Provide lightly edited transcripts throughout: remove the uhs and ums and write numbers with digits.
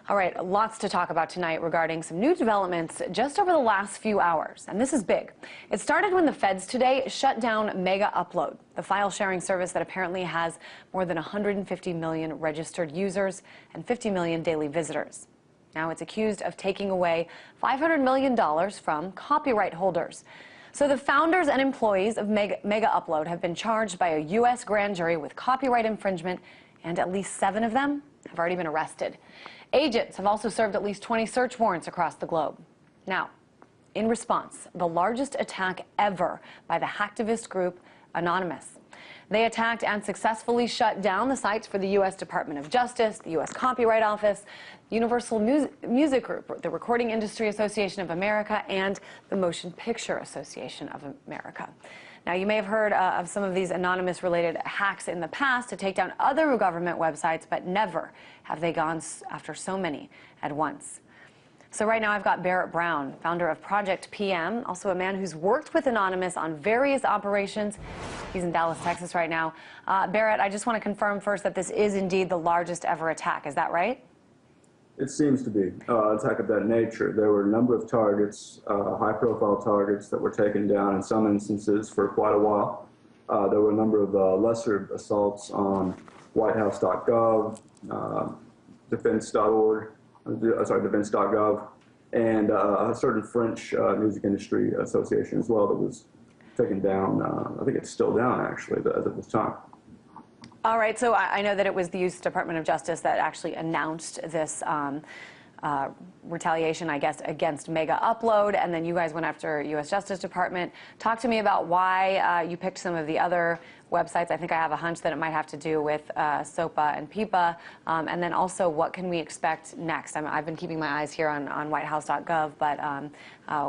All right, lots to talk about tonight regarding some new developments just over the last few hours, and this is big. It started when the feds today shut down Megaupload, the file sharing service that apparently has more than 150 million registered users and 50 million daily visitors. Now it's accused of taking away $500 million from copyright holders. So the founders and employees of Megaupload have been charged by a U.S. grand jury with copyright infringement, and at least 7 of them have already been arrested. Agents have also served at least 20 search warrants across the globe. Now, in response, the largest attack ever by the hacktivist group Anonymous. They attacked and successfully shut down the sites for the U.S. Department of Justice, the U.S. Copyright Office, Universal Music Group, the Recording Industry Association of America, and the Motion Picture Association of America. Now, you may have heard of some of these anonymous-related hacks in the past to take down other government websites, but never have they gone after so many at once. So right now I've got Barrett Brown, founder of Project PM, also a man who's worked with Anonymous on various operations. He's in Dallas, Texas right now. Barrett, I just want to confirm first that this is indeed the largest ever attack. Is that right? It seems to be an attack of that nature. There were a number of targets, high-profile targets that were taken down in some instances for quite a while. There were a number of lesser assaults on whitehouse.gov, defense.org, defense.gov, and a certain French music industry association as well that was taken down. I think it's still down, actually, as of this time. All right, so I know that it was the U.S. Department of Justice that actually announced this retaliation, I guess, against Megaupload, and then you guys went after U.S. Justice Department. Talk to me about why you picked some of the other websites. I think I have a hunch that it might have to do with SOPA and PIPA, and then also what can we expect next? I've been keeping my eyes here on whitehouse.gov, but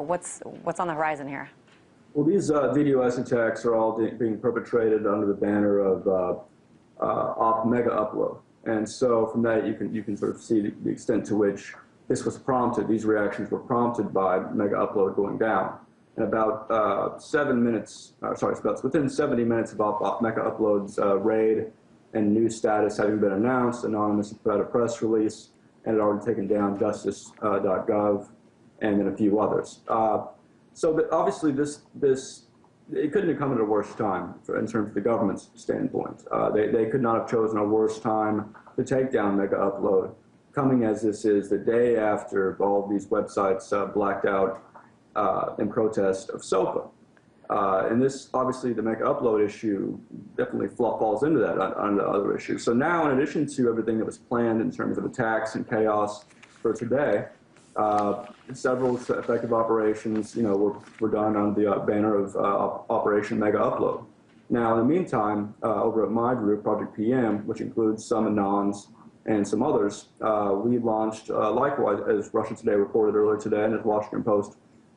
what's on the horizon here? Well, these DDoS attacks are all being perpetrated under the banner of Megaupload, and so from that you can sort of see the extent to which this was prompted. These reactions were prompted by Megaupload going down, and about 7 minutes, it's within 70 minutes of Megaupload's raid and new status having been announced, Anonymous put out a press release and had already taken down justice.gov and then a few others. So obviously it couldn't have come at a worse time in terms of the government's standpoint. They could not have chosen a worse time to take down Megaupload, coming as this is the day after all of these websites blacked out in protest of SOPA. And this, obviously, the Megaupload issue definitely falls into that on the other issues. So now, in addition to everything that was planned in terms of attacks and chaos for today, several effective operations, were done on the banner of Operation Megaupload. Now, in the meantime, over at my group, Project PM, which includes some Anons and some others, we launched, likewise, as Russia Today reported earlier today, and as Washington Post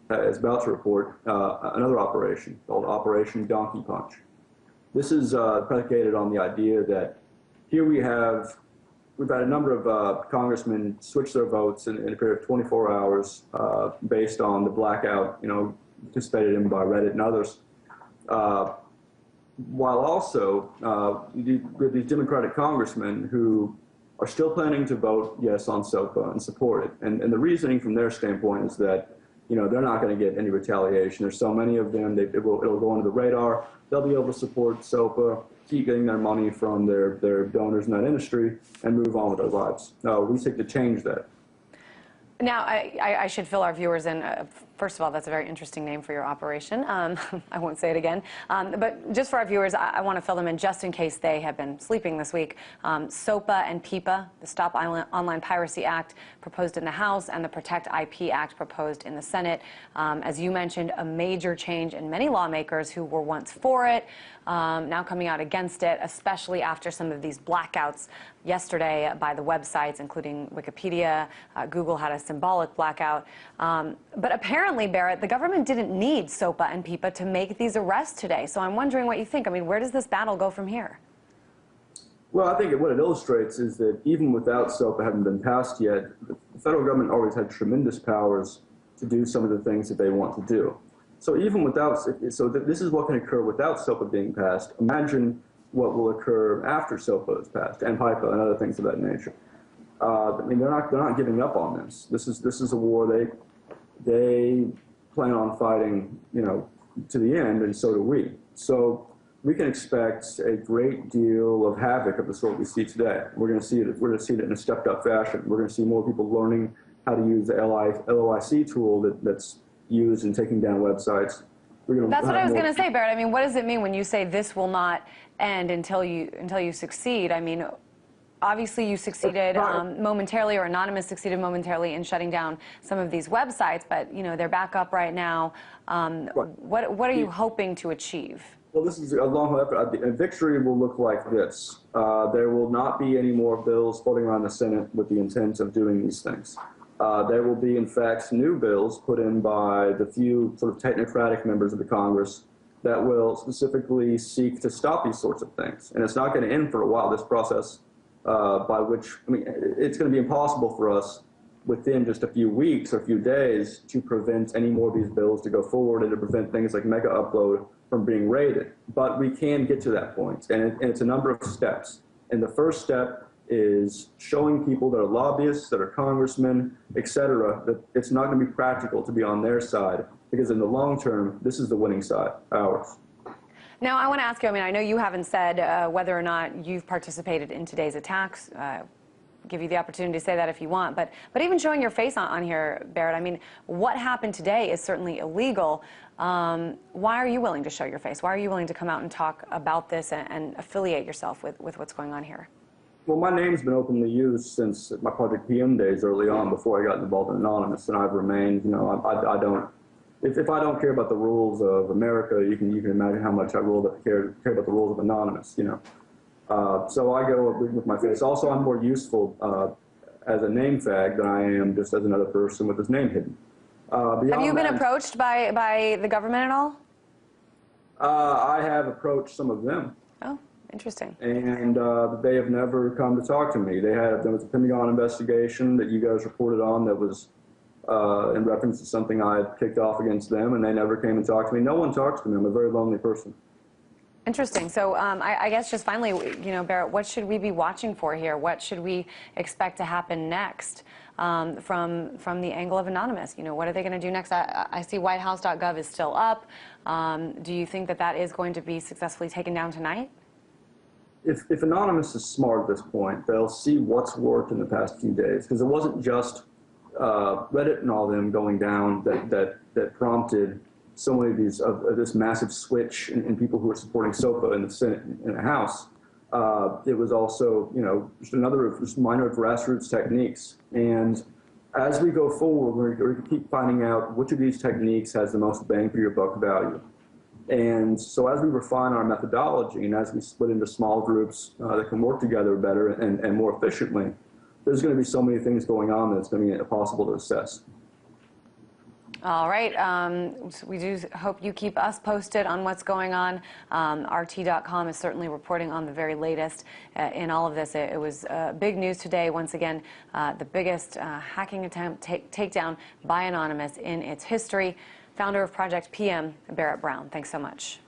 is about to report, another operation called Operation Donkey Punch. This is predicated on the idea that here we've had a number of congressmen switch their votes in a period of 24 hours based on the blackout, participated in by Reddit and others, while also with these Democratic congressmen who are still planning to vote yes on SOPA and support it. And the reasoning from their standpoint is that they're not going to get any retaliation. There's so many of them, it'll go under the radar. They'll be able to support SOPA, keep getting their money from their donors in that industry, and move on with their lives. We seek to change that. Now, I should fill our viewers in. First of all, that's a very interesting name for your operation. I won't say it again. But just for our viewers, I want to fill them in just in case they have been sleeping this week. SOPA and PIPA, the Stop Online Piracy Act proposed in the House, and the Protect IP Act proposed in the Senate. As you mentioned, a major change in many lawmakers who were once for it, now coming out against it, especially after some of these blackouts yesterday by the websites, including Wikipedia. Google had a symbolic blackout. But apparently, Barrett, the government didn't need SOPA and PIPA to make these arrests today. So I'm wondering what you think. I mean, where does this battle go from here? Well, I think what it illustrates is that even without SOPA having been passed yet, the federal government always had tremendous powers to do some of the things that they want to do. So even without, this is what can occur without SOPA being passed. Imagine what will occur after SOPA is passed, and PIPA and other things of that nature. I mean, they're not giving up on this. This is a war they plan on fighting, to the end, and so do we. So we can expect a great deal of havoc of the sort we see today. We're going to see it. We're going to see it in a stepped-up fashion. We're going to see more people learning how to use the LOIC tool that's used in taking down websites. That's what I was going to say, Barrett. I mean, what does it mean when you say this will not end until you succeed? I mean, obviously you succeeded momentarily, or Anonymous succeeded momentarily in shutting down some of these websites, but they're back up right now. What are you hoping to achieve? Well, this is a long effort. A victory will look like this. There will not be any more bills floating around the Senate with the intent of doing these things. There will be, in fact, new bills put in by the few sort of technocratic members of the Congress that will specifically seek to stop these sorts of things. And it's not going to end for a while, this process, by which, I mean, it's going to be impossible for us within just a few weeks or a few days to prevent any more of these bills to go forward and to prevent things like Megaupload from being raided. But we can get to that point, and it's a number of steps. And the first step is showing people that are lobbyists, that are congressmen, et cetera, that it's not going to be practical to be on their side, because in the long term, this is the winning side, ours. Now, I want to ask you, I mean, I know you haven't said whether or not you've participated in today's attacks. Give you the opportunity to say that if you want, but even showing your face on here, Barrett, I mean, what happened today is certainly illegal. Why are you willing to show your face? Why are you willing to come out and talk about this and affiliate yourself with what's going on here? Well, my name's been openly used since my Project PM days early on, before I got involved in Anonymous, and I've remained, I don't, if I don't care about the rules of America, you can imagine how much I care about the rules of Anonymous, So I go with my face. Also, I'm more useful as a name fag than I am just as another person with his name hidden. Have you been approached by the government at all? I have approached some of them. Oh, interesting. And they have never come to talk to me. There was a Pentagon investigation that you guys reported on that was in reference to something I had kicked off against them, and they never came and talked to me. No one talks to me. I'm a very lonely person. Interesting. So I guess just finally, Barrett, what should we be watching for here? What should we expect to happen next from the angle of Anonymous? What are they going to do next? I see whitehouse.gov is still up. Do you think that is going to be successfully taken down tonight? If Anonymous is smart at this point, they'll see what's worked in the past few days, because it wasn't just Reddit and all them going down that prompted so many of these this massive switch in people who are supporting SOPA in the Senate and in the House. It was also, just another just minor grassroots techniques. And as we go forward, we're going to keep finding out which of these techniques has the most bang for your buck value. And so as we refine our methodology and as we split into small groups that can work together better and more efficiently, there's going to be so many things going on that it's going to be impossible to assess. All right. We do hope you keep us posted on what's going on. RT.com is certainly reporting on the very latest in all of this. It was big news today. Once again, the biggest hacking attempt takedown by Anonymous in its history. Founder of Project PM, Barrett Brown. Thanks so much.